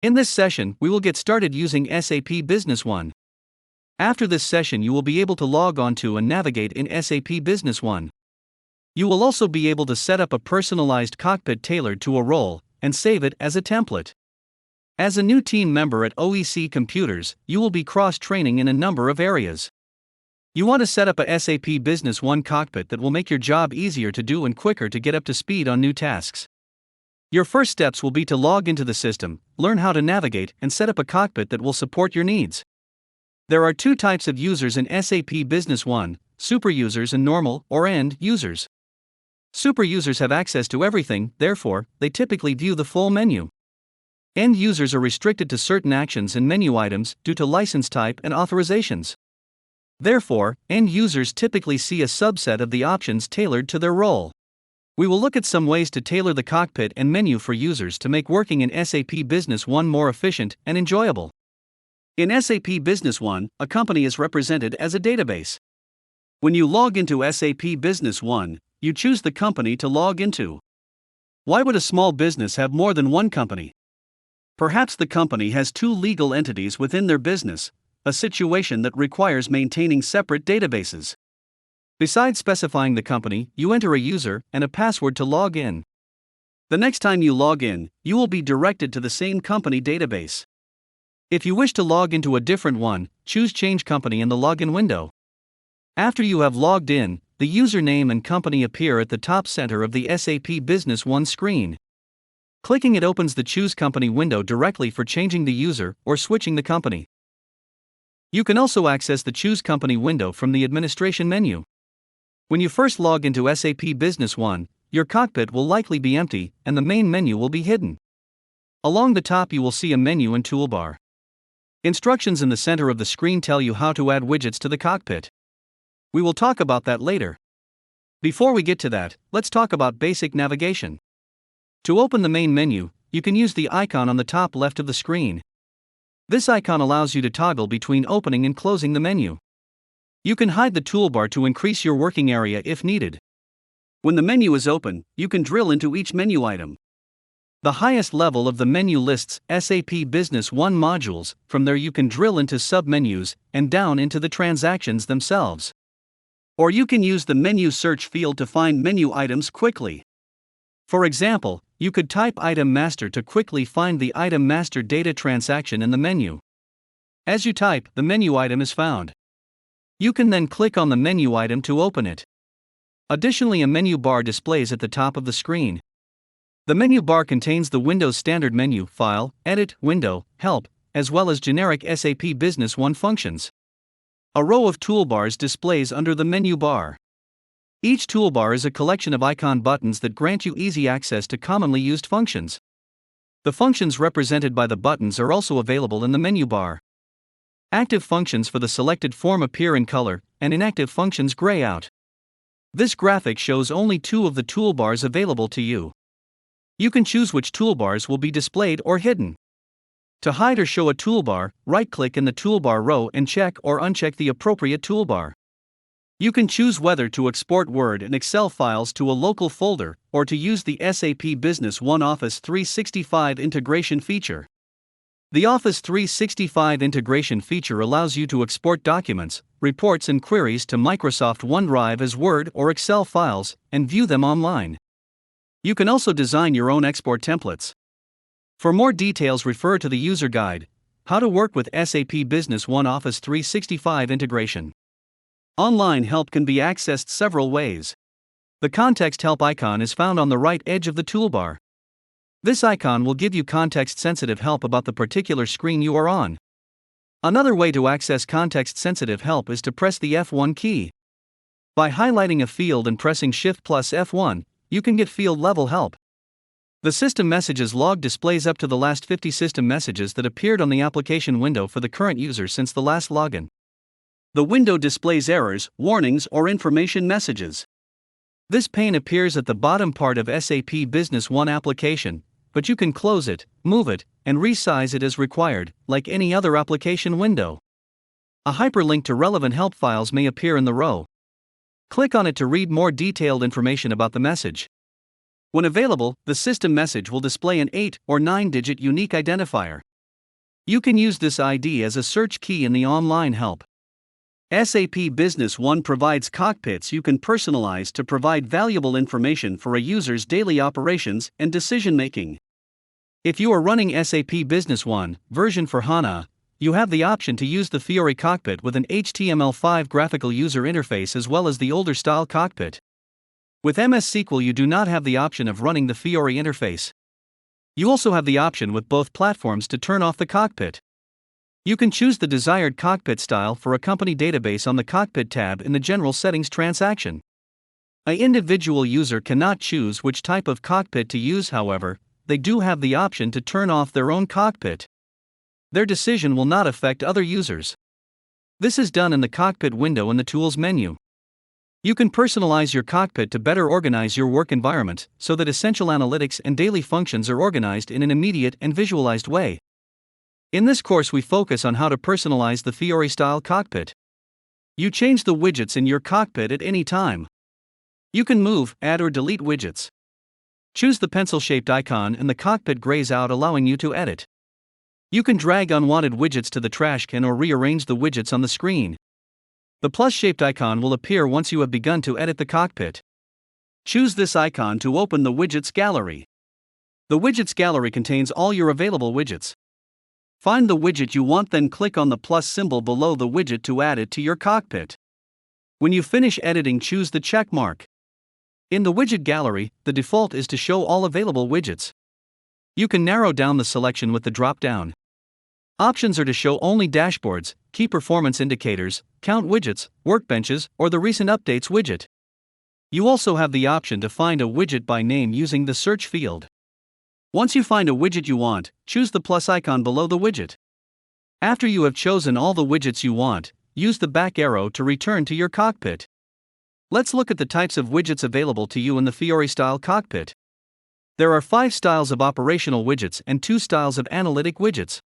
In this session, we will get started using SAP Business One. After this session, you will be able to log on to and navigate in SAP Business One. You will also be able to set up a personalized cockpit tailored to a role and save it as a template. As a new team member at OEC Computers, you will be cross-training in a number of areas. You want to set up a SAP Business One cockpit that will make your job easier to do and quicker to get up to speed on new tasks. Your first steps will be to log into the system, learn how to navigate, and set up a cockpit that will support your needs. There are two types of users in SAP Business One: superusers and normal or end users. Superusers have access to everything, therefore, they typically view the full menu. End users are restricted to certain actions and menu items due to license type and authorizations. Therefore, end users typically see a subset of the options tailored to their role. We will look at some ways to tailor the cockpit and menu for users to make working in SAP Business One more efficient and enjoyable. In SAP Business One, a company is represented as a database. When you log into SAP Business One, you choose the company to log into. Why would a small business have more than one company? Perhaps the company has two legal entities within their business, a situation that requires maintaining separate databases. Besides specifying the company, you enter a user and a password to log in. The next time you log in, you will be directed to the same company database. If you wish to log into a different one, choose Change Company in the login window. After you have logged in, the username and company appear at the top center of the SAP Business One screen. Clicking it opens the Choose Company window directly for changing the user or switching the company. You can also access the Choose Company window from the administration menu. When you first log into SAP Business One, your cockpit will likely be empty and the main menu will be hidden. Along the top you will see a menu and toolbar. Instructions in the center of the screen tell you how to add widgets to the cockpit. We will talk about that later. Before we get to that, let's talk about basic navigation. To open the main menu, you can use the icon on the top left of the screen. This icon allows you to toggle between opening and closing the menu. You can hide the toolbar to increase your working area if needed. When the menu is open, you can drill into each menu item. The highest level of the menu lists SAP Business One modules. From there you can drill into sub-menus and down into the transactions themselves. Or you can use the menu search field to find menu items quickly. For example, you could type Item Master to quickly find the Item Master data transaction in the menu. As you type, the menu item is found. You can then click on the menu item to open it. Additionally, a menu bar displays at the top of the screen. The menu bar contains the Windows Standard Menu, File, Edit, Window, Help, as well as generic SAP Business One functions. A row of toolbars displays under the menu bar. Each toolbar is a collection of icon buttons that grant you easy access to commonly used functions. The functions represented by the buttons are also available in the menu bar. Active functions for the selected form appear in color, and inactive functions gray out. This graphic shows only two of the toolbars available to you. You can choose which toolbars will be displayed or hidden. To hide or show a toolbar, right-click in the toolbar row and check or uncheck the appropriate toolbar. You can choose whether to export Word and Excel files to a local folder, or to use the SAP Business One Office 365 integration feature. The Office 365 integration feature allows you to export documents, reports and queries to Microsoft OneDrive as Word or Excel files, and view them online. You can also design your own export templates. For more details, refer to the user guide, How to Work with SAP Business One Office 365 Integration. Online help can be accessed several ways. The Context Help icon is found on the right edge of the toolbar. This icon will give you context-sensitive help about the particular screen you are on. Another way to access context-sensitive help is to press the F1 key. By highlighting a field and pressing Shift plus F1, you can get field-level help. The System Messages log displays up to the last 50 system messages that appeared on the application window for the current user since the last login. The window displays errors, warnings, or information messages. This pane appears at the bottom part of SAP Business One application, but you can close it, move it, and resize it as required, like any other application window. A hyperlink to relevant help files may appear in the row. Click on it to read more detailed information about the message. When available, the system message will display an 8 or 9-digit unique identifier. You can use this ID as a search key in the online help. SAP Business One provides cockpits you can personalize to provide valuable information for a user's daily operations and decision-making. If you are running SAP Business One version for HANA, you have the option to use the Fiori cockpit with an HTML5 graphical user interface as well as the older style cockpit. With MS SQL, you do not have the option of running the Fiori interface. You also have the option with both platforms to turn off the cockpit. You can choose the desired cockpit style for a company database on the Cockpit tab in the General Settings transaction. An individual user cannot choose which type of cockpit to use, however, they do have the option to turn off their own cockpit. Their decision will not affect other users. This is done in the Cockpit window in the Tools menu. You can personalize your cockpit to better organize your work environment so that essential analytics and daily functions are organized in an immediate and visualized way. In this course, we focus on how to personalize the Fiori-style cockpit. You change the widgets in your cockpit at any time. You can move, add, or delete widgets. Choose the pencil-shaped icon and the cockpit grays out, allowing you to edit. You can drag unwanted widgets to the trash can or rearrange the widgets on the screen. The plus-shaped icon will appear once you have begun to edit the cockpit. Choose this icon to open the Widgets Gallery. The Widgets Gallery contains all your available widgets. Find the widget you want, then click on the plus symbol below the widget to add it to your cockpit. When you finish editing, choose the check mark. In the Widget Gallery, the default is to show all available widgets. You can narrow down the selection with the drop-down. Options are to show only dashboards, key performance indicators, count widgets, workbenches, or the recent updates widget. You also have the option to find a widget by name using the search field. Once you find a widget you want, choose the plus icon below the widget. After you have chosen all the widgets you want, use the back arrow to return to your cockpit. Let's look at the types of widgets available to you in the Fiori-style cockpit. There are 5 styles of operational widgets and 2 styles of analytic widgets.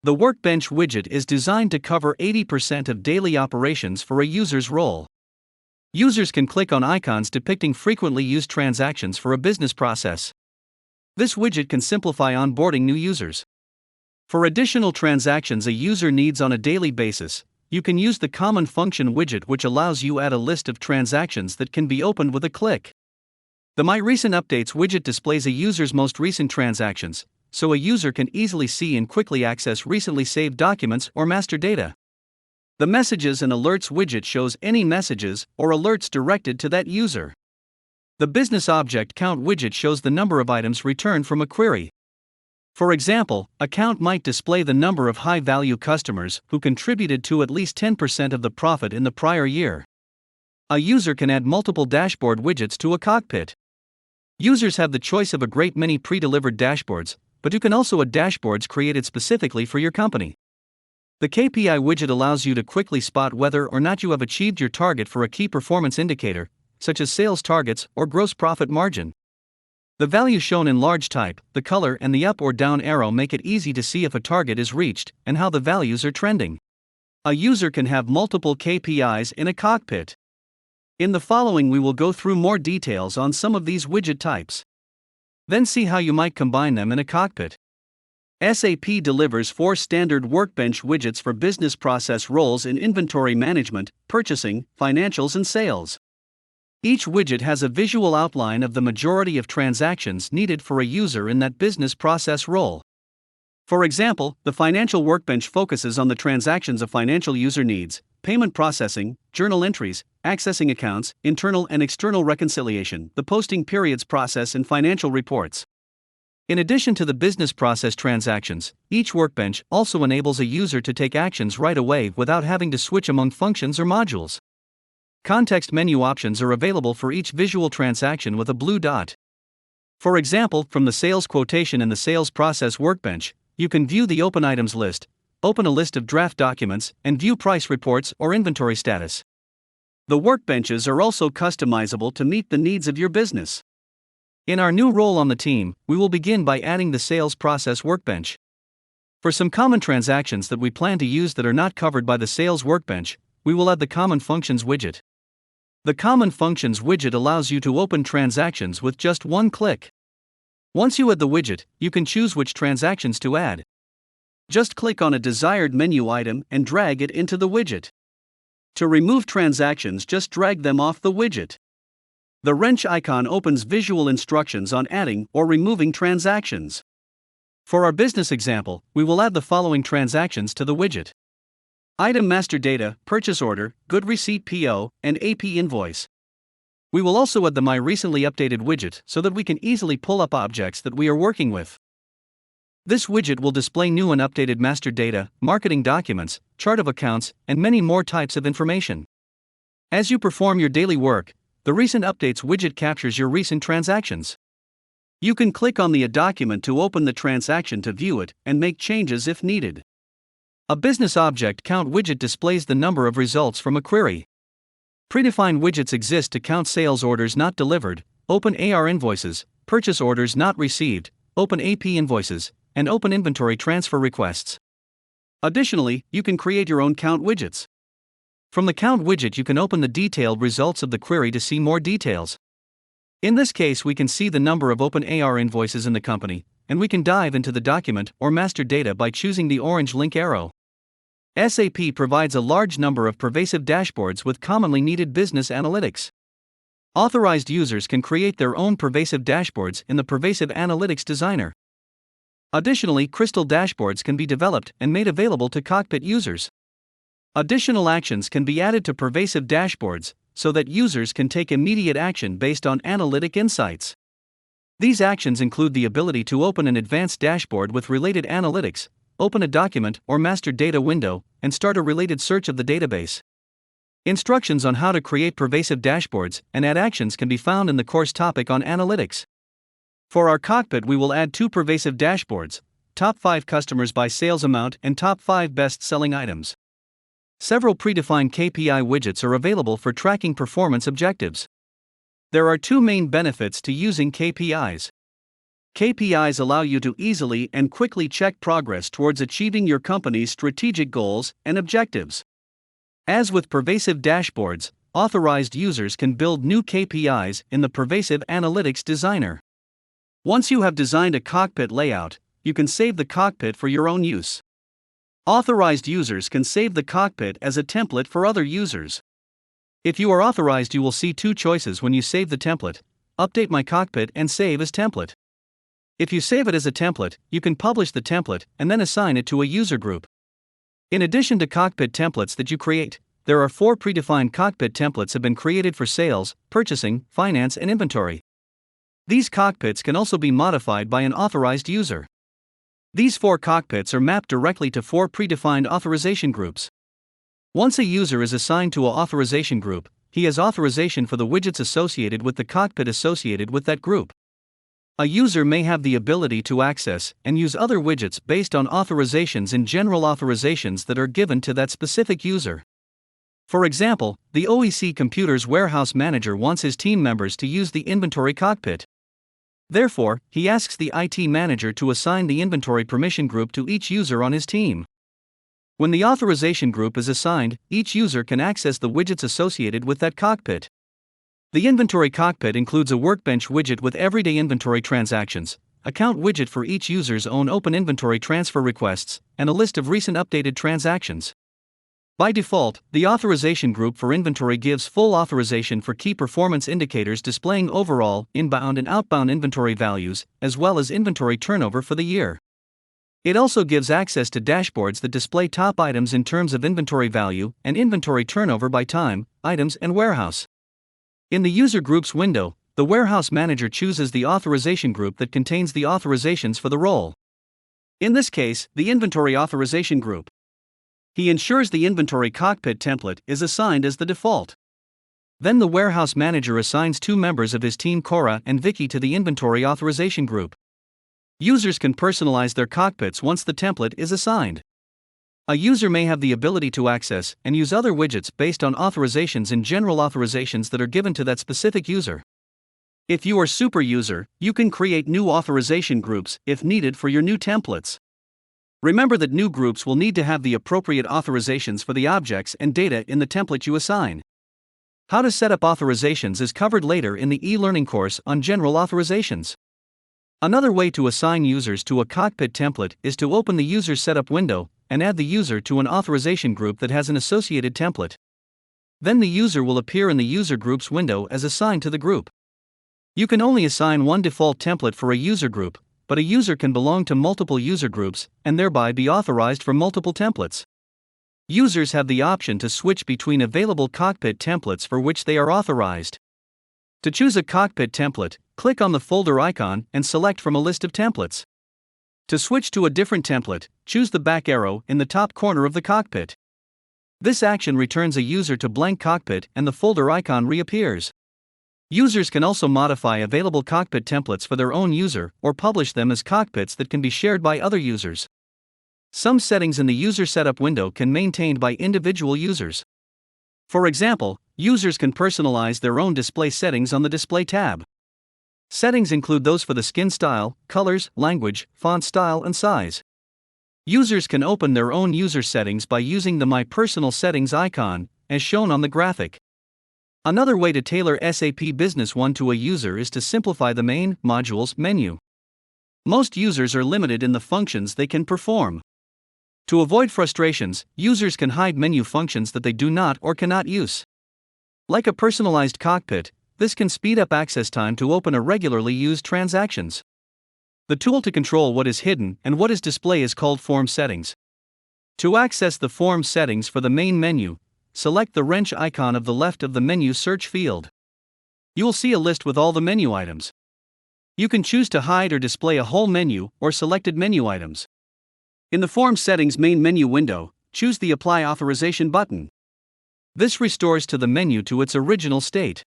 The Workbench widget is designed to cover 80% of daily operations for a user's role. Users can click on icons depicting frequently used transactions for a business process. This widget can simplify onboarding new users. For additional transactions a user needs on a daily basis, you can use the Common Function widget, which allows you to add a list of transactions that can be opened with a click. The My Recent Updates widget displays a user's most recent transactions, so a user can easily see and quickly access recently saved documents or master data. The Messages and Alerts widget shows any messages or alerts directed to that user. The Business Object Count widget shows the number of items returned from a query. For example, a count might display the number of high-value customers who contributed to at least 10% of the profit in the prior year. A user can add multiple dashboard widgets to a cockpit. Users have the choice of a great many pre-delivered dashboards, but you can also add dashboards created specifically for your company. The KPI widget allows you to quickly spot whether or not you have achieved your target for a key performance indicator, such as sales targets or gross profit margin. The value shown in large type, the color, and the up or down arrow make it easy to see if a target is reached and how the values are trending. A user can have multiple KPIs in a cockpit. In the following, we will go through more details on some of these widget types. Then see how you might combine them in a cockpit. SAP delivers 4 standard Workbench widgets for business process roles in inventory management, purchasing, financials, and sales. Each widget has a visual outline of the majority of transactions needed for a user in that business process role. For example, the Financial Workbench focuses on the transactions a financial user needs: payment processing, journal entries, accessing accounts, internal and external reconciliation, the posting periods process, and financial reports. In addition to the business process transactions, each workbench also enables a user to take actions right away without having to switch among functions or modules. Context menu options are available for each visual transaction with a blue dot. For example, from the sales quotation in the sales process workbench, you can view the open items list, open a list of draft documents, and view price reports or inventory status. The workbenches are also customizable to meet the needs of your business. In our new role on the team, we will begin by adding the sales process workbench. For some common transactions that we plan to use that are not covered by the sales workbench, we will add the Common Functions widget. The Common Functions widget allows you to open transactions with just one click. Once you add the widget, you can choose which transactions to add. Just click on a desired menu item and drag it into the widget. To remove transactions, just drag them off the widget. The wrench icon opens visual instructions on adding or removing transactions. For our business example, we will add the following transactions to the widget: item master data, purchase order, good receipt PO, and AP invoice. We will also add the My Recently Updated widget so that we can easily pull up objects that we are working with. This widget will display new and updated master data, marketing documents, chart of accounts, and many more types of information. As you perform your daily work, the Recent Updates widget captures your recent transactions. You can click on the document to open the transaction to view it and make changes if needed. A Business Object Count widget displays the number of results from a query. Predefined widgets exist to count sales orders not delivered, open AR invoices, purchase orders not received, open AP invoices, and open inventory transfer requests. Additionally, you can create your own count widgets. From the count widget, you can open the detailed results of the query to see more details. In this case, we can see the number of open AR invoices in the company, and we can dive into the document or master data by choosing the orange link arrow. SAP provides a large number of pervasive dashboards with commonly needed business analytics. Authorized users can create their own pervasive dashboards in the Pervasive Analytics Designer. Additionally, crystal dashboards can be developed and made available to Cockpit users. Additional actions can be added to pervasive dashboards so that users can take immediate action based on analytic insights. These actions include the ability to open an advanced dashboard with related analytics, open a document or master data window, and start a related search of the database. Instructions on how to create pervasive dashboards and add actions can be found in the course topic on analytics. For our cockpit, we will add 2 pervasive dashboards: top 5 customers by sales amount and top 5 best-selling items. Several predefined KPI widgets are available for tracking performance objectives. There are 2 main benefits to using KPIs. KPIs allow you to easily and quickly check progress towards achieving your company's strategic goals and objectives. As with pervasive dashboards, authorized users can build new KPIs in the Pervasive Analytics Designer. Once you have designed a cockpit layout, you can save the cockpit for your own use. Authorized users can save the cockpit as a template for other users. If you are authorized, you will see 2 choices when you save the template: Update My Cockpit and Save as Template. If you save it as a template, you can publish the template and then assign it to a user group. In addition to cockpit templates that you create, there are 4 predefined cockpit templates have been created for sales, purchasing, finance, and inventory. These cockpits can also be modified by an authorized user. These 4 cockpits are mapped directly to 4 predefined authorization groups. Once a user is assigned to an authorization group, he has authorization for the widgets associated with the cockpit associated with that group. A user may have the ability to access and use other widgets based on authorizations in general authorizations that are given to that specific user. For example, the OEC Computers warehouse manager wants his team members to use the inventory cockpit. Therefore, he asks the IT manager to assign the inventory permission group to each user on his team. When the authorization group is assigned, each user can access the widgets associated with that cockpit. The inventory cockpit includes a Workbench widget with everyday inventory transactions, a count widget for each user's own open inventory transfer requests, and a list of recent updated transactions. By default, the authorization group for inventory gives full authorization for key performance indicators displaying overall, inbound and outbound inventory values, as well as inventory turnover for the year. It also gives access to dashboards that display top items in terms of inventory value and inventory turnover by time, items, and warehouse. In the User Groups window, the warehouse manager chooses the authorization group that contains the authorizations for the role. In this case, the inventory authorization group. He ensures the inventory cockpit template is assigned as the default. Then the warehouse manager assigns 2 members of his team, Cora and Vicky, to the inventory authorization group. Users can personalize their cockpits once the template is assigned. A user may have the ability to access and use other widgets based on authorizations in general authorizations that are given to that specific user. If you are super user, you can create new authorization groups if needed for your new templates. Remember that new groups will need to have the appropriate authorizations for the objects and data in the template you assign. How to set up authorizations is covered later in the e-learning course on general authorizations. Another way to assign users to a cockpit template is to open the user setup window and add the user to an authorization group that has an associated template. Then the user will appear in the user groups window as assigned to the group. You can only assign one default template for a user group, but a user can belong to multiple user groups and thereby be authorized for multiple templates. Users have the option to switch between available cockpit templates for which they are authorized. To choose a cockpit template, click on the folder icon and select from a list of templates. To switch to a different template, choose the back arrow in the top corner of the cockpit. This action returns a user to blank cockpit and the folder icon reappears. Users can also modify available cockpit templates for their own user or publish them as cockpits that can be shared by other users. Some settings in the user setup window can be maintained by individual users. For example, users can personalize their own display settings on the Display tab. Settings include those for the skin style, colors, language, font style, and size. Users can open their own user settings by using the My Personal Settings icon, as shown on the graphic. Another way to tailor SAP Business One to a user is to simplify the main modules menu. Most users are limited in the functions they can perform. To avoid frustrations, users can hide menu functions that they do not or cannot use. Like a personalized cockpit, this can speed up access time to open irregularly used transactions. The tool to control what is hidden and what is displayed is called Form Settings. To access the form settings for the main menu, select the wrench icon of the left of the menu search field. You will see a list with all the menu items. You can choose to hide or display a whole menu or selected menu items. In the Form Settings main menu window, choose the Apply Authorization button. This restores to the menu to its original state.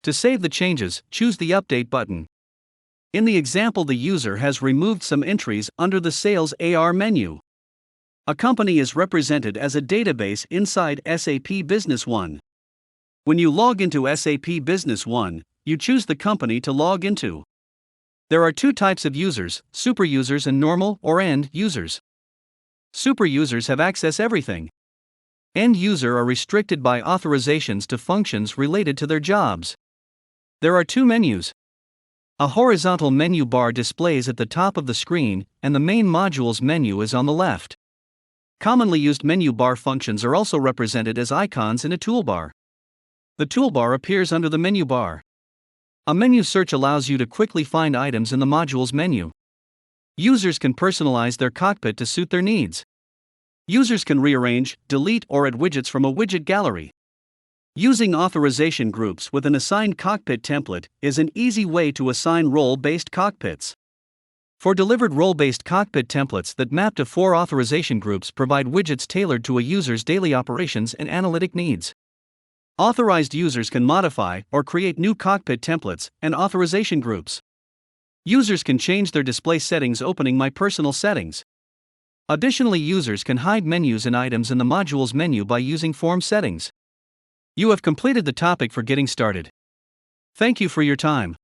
To save the changes, choose the Update button. In the example, the user has removed some entries under the Sales AR menu. A company is represented as a database inside SAP Business One. When you log into SAP Business One, you choose the company to log into. There are two types of users, super users and normal or end users. Super users have access everything. End user are restricted by authorizations to functions related to their jobs. There are two menus. A horizontal menu bar displays at the top of the screen, and the main modules menu is on the left. Commonly used menu bar functions are also represented as icons in a toolbar. The toolbar appears under the menu bar. A menu search allows you to quickly find items in the modules menu. Users can personalize their cockpit to suit their needs. Users can rearrange, delete, or add widgets from a widget gallery. Using authorization groups with an assigned cockpit template is an easy way to assign role-based cockpits. For delivered role-based cockpit templates that map to 4 authorization groups, provide widgets tailored to a user's daily operations and analytic needs. Authorized users can modify or create new cockpit templates and authorization groups. Users can change their display settings opening My Personal Settings. Additionally, users can hide menus and items in the modules menu by using Form Settings. You have completed the topic for getting started. Thank you for your time.